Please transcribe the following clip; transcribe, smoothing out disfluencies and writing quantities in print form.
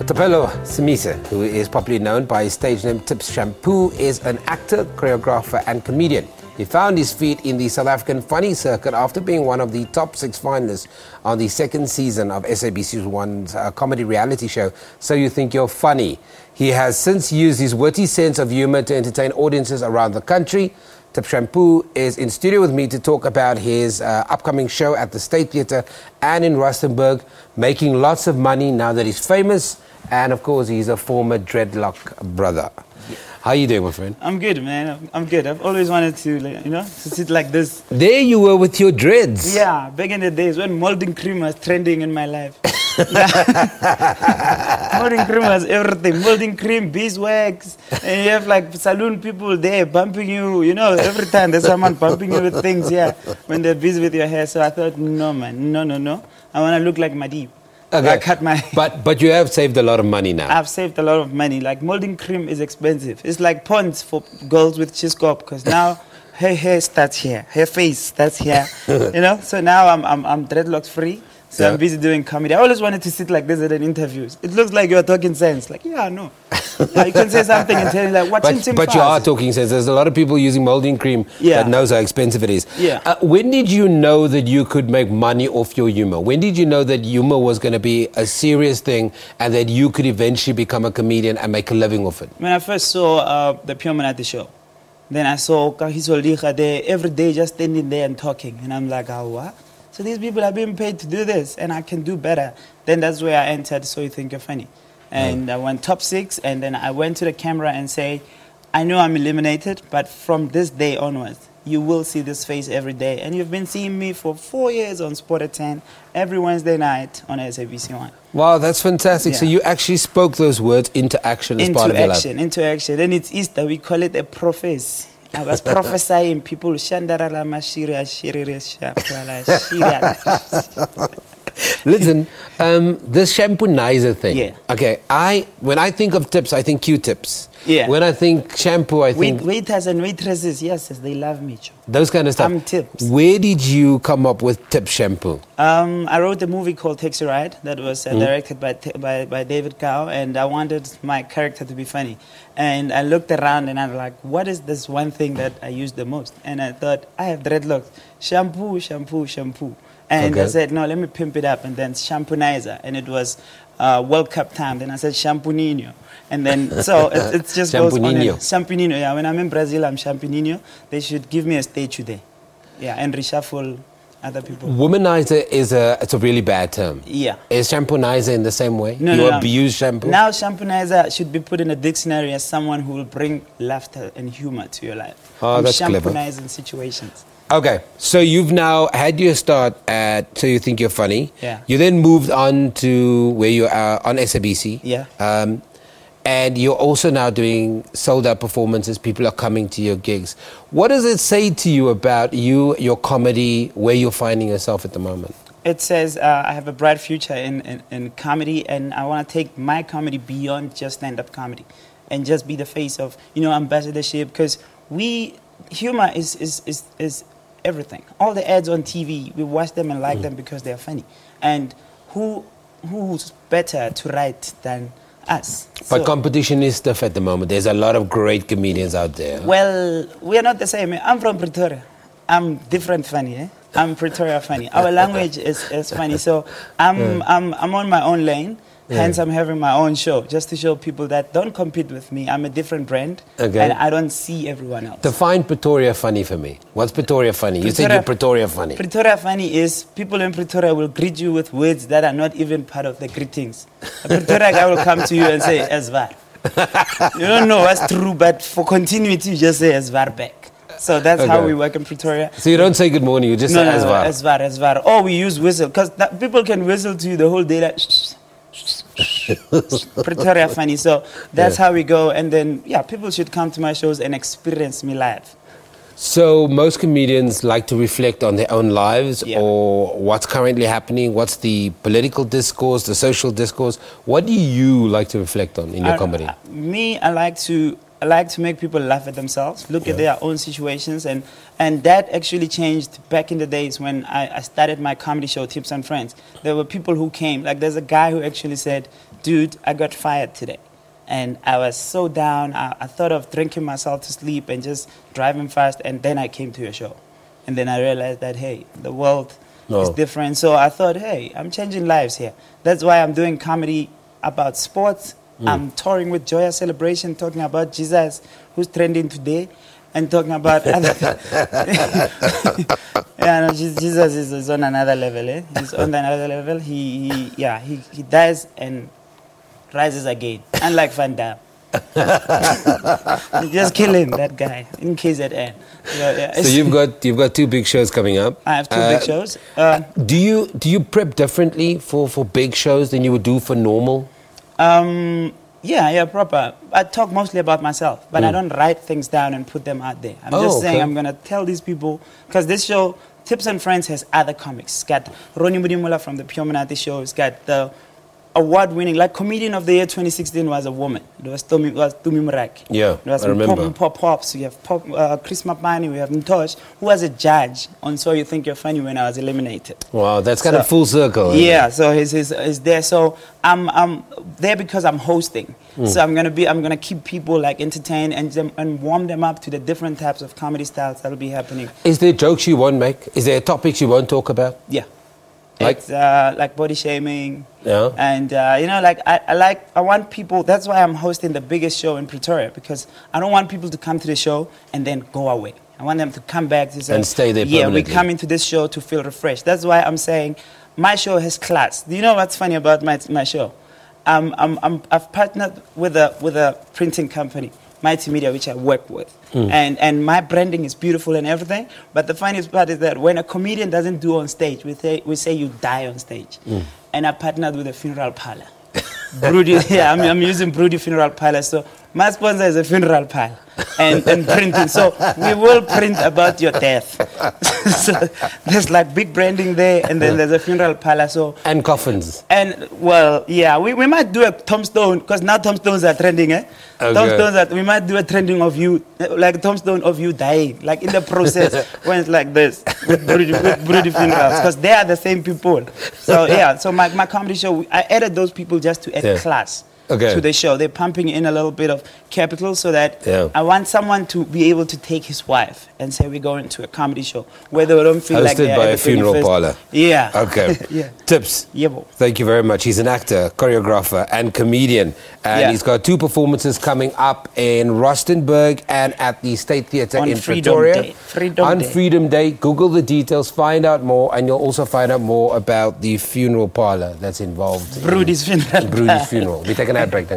Thapelo Seemise, who is popularly known by his stage name Tips Shampoo, is an actor, choreographer and comedian. He found his feet in the South African funny circuit after being one of the top 6 finalists on the second season of SABC's one's comedy reality show, So You Think You're Funny. He has since used his witty sense of humour to entertain audiences around the country. Tips Shampoo is in studio with me to talk about his upcoming show at the State Theatre and in Rustenburg, making lots of money now that he's famous. And, of course, he's a former dreadlock brother. How you doing, my friend? I'm good, man. I'm good. I've always wanted to, to sit like this. There you were with your dreads. Yeah, back in the days when molding cream was trending in my life. Molding cream was everything. Molding cream, beeswax. And you have like saloon people there bumping you. You know, every time there's someone bumping you with things, yeah, when they're busy with your hair. So I thought, no, man, no. I want to look like Madib. Okay. I cut my but you have saved a lot of money now. I've saved a lot of money. Like molding cream is expensive. It's like ponds for girls with chiscop because now her hair starts here, her face starts here. You know. So now I'm dreadlocks free. So yeah. I'm busy doing comedy. I always wanted to sit like this at an interview. It looks like you're talking sense. Like, yeah, no. Yeah, you can say something and tell you like, what but you are talking sense. There's a lot of people using molding cream that knows how expensive it is. Yeah. When did you know that you could make money off your humor? When did you know that humor was going to be a serious thing and that you could eventually become a comedian and make a living off it? When I first saw the Pure at the show, then I saw Kahiso Licha there every day just standing there and talking. And I'm like, oh, what? So these people are being paid to do this, and I can do better. Then that's where I entered So You Think You're Funny. And I went top 6, and then I went to the camera and say, I know I'm eliminated, but from this day onwards, you will see this face every day. And you've been seeing me for 4 years on Sport at 10, every Wednesday night on SABC 1. Wow, that's fantastic. Yeah. So you actually spoke those words into action as part of your life. Into action. Then it's Easter, we call it a prophecy. I was prophesying people. Listen, this Shampoonaiza thing. Yeah. Okay, when I think of tips, I think Q-tips. Yeah. When I think shampoo, I think... Waiters and waitresses, yes, they love me. Those kind of stuff. I'm Tips. Where did you come up with Tips Shampoo? I wrote a movie called Takes a Ride that was directed by David Cow, and I wanted my character to be funny. And I looked around and I'm like, what is this one thing that I use the most? And I thought, I have dreadlocks. Shampoo, shampoo, shampoo. And I said, no, let me pimp it up. And then Shampoonaiza. And it was World Cup time. Then I said Shampoonino. And then, so it just goes on. Shampoonino, yeah. When I'm in Brazil, I'm Shampoonino. They should give me a statue there. Yeah, and reshuffle other people. Womanizer it's a really bad term. Yeah. Is Shampoonaiza in the same way? No, you abuse shampoo? Now Shampoonaiza should be put in a dictionary as someone who will bring laughter and humor to your life. Oh, that's clever. Shampoonizing situations. Okay, so you've now had your start at So You Think You're Funny. Yeah. You then moved on to where you are on SABC. Yeah. And you're also now doing sold-out performances. People are coming to your gigs. What does it say to you about you, your comedy, where you're finding yourself at the moment? It says I have a bright future in comedy, and I want to take my comedy beyond just stand-up comedy and just be the face of, ambassadorship, because humor is everything. All the ads on TV, we watch them and like them because they're funny. And who's better to write than us? But competition is tough at the moment. There's a lot of great comedians out there. Well, we are not the same. I'm from Pretoria. I'm different funny. Eh? I'm Pretoria funny. Our language is funny. So I'm on my own lane. Hence, I'm having my own show, just to show people that don't compete with me. I'm a different brand, and I don't see everyone else. Define Pretoria funny for me. What's Pretoria funny? You said you're Pretoria funny. Pretoria funny is people in Pretoria will greet you with words that are not even part of the greetings. A Pretoria guy will come to you and say, Esvar. You don't know what's true, but for continuity, you just say Esvar back. So that's how we work in Pretoria. So you don't say good morning, you just say Esvar. Esvar. Or we use whistle, because people can whistle to you the whole day like, Pretoria funny. So that's how we go. And then, people should come to my shows and experience me live. So most comedians like to reflect on their own lives or what's currently happening. What's the political discourse, the social discourse? What do you like to reflect on in your comedy? I like to make people laugh at themselves, look at their own situations, and And that actually changed back in the days when I started my comedy show, Tips and Friends. There were people who came. Like, there's a guy who actually said, dude, I got fired today. And I was so down. I thought of drinking myself to sleep and just driving fast. And then I came to your show. And then I realized that, hey, the world is different. So I thought, hey, I'm changing lives here. That's why I'm doing comedy about sports. I'm touring with Joya Celebration, talking about Jesus, who's trending today. And talking about other yeah, no, Jesus is on another level. Eh? He's on another level. He dies and rises again, unlike Van Damme. Just kill him, that guy, in KZN. So you've got 2 big shows coming up. I have 2 big shows. Do you prep differently for big shows than you would do for normal? Yeah, proper. I talk mostly about myself, but I don't write things down and put them out there. I'm just saying I'm going to tell these people, because this show, Tips and Friends, has other comics. It's got Ronnie Mudimula from the Pure Manati show. It's got the award-winning, like Comedian of the Year 2016 was a woman. It was Tumi Muraki. Yeah, it was I remember. Pops. We have Chris Mapani, we have Ntosh, who was a judge on So You Think You're Funny when I was eliminated. Wow, that's kind of full circle. Yeah, so he's there. So I'm there because I'm hosting. So I'm gonna keep people like entertained and warm them up to the different types of comedy styles that'll be happening. Is there jokes you won't make? Is there topics you won't talk about? Yeah. Like body shaming, and I want people. That's why I'm hosting the biggest show in Pretoria, because I don't want people to come to the show and then go away. I want them to come back to say, and stay there permanently. Yeah, we're coming to this show to feel refreshed. That's why I'm saying my show has class. Do you know what's funny about my show? I've partnered with a printing company, Mighty Media, which I work with. And my branding is beautiful and everything. But the funniest part is that when a comedian doesn't do on stage, we say you die on stage. And I partnered with a funeral parlor. Broody, yeah, I'm using Broody Funeral Parlor. So my sponsor is a funeral parlor and printing. So we will print about your death. So there's like big branding there, and then there's a funeral parlor. So and coffins. And well, yeah, we might do a tombstone, because now tombstones are trending. Tombstones we might do a trending of you, like a tombstone of you dying, like in the process when it's like this with Broody Funerals, because they are the same people. So yeah, so my comedy show, I added those people just to add class to the show. They're pumping in a little bit of capital so that I want someone to be able to take his wife and say we're going to a comedy show where they don't feel like they're hosted by at a funeral parlor. Yeah. Okay. Yeah. Tips. Yeah, bo. Thank you very much. He's an actor, choreographer, and comedian. And he's got 2 performances coming up in Rustenburg and at the State Theatre in Pretoria. On Freedom Day. Google the details, find out more, and you'll also find out more about the funeral parlor that's involved. Broody's funeral. Broody's funeral. We take an ad break.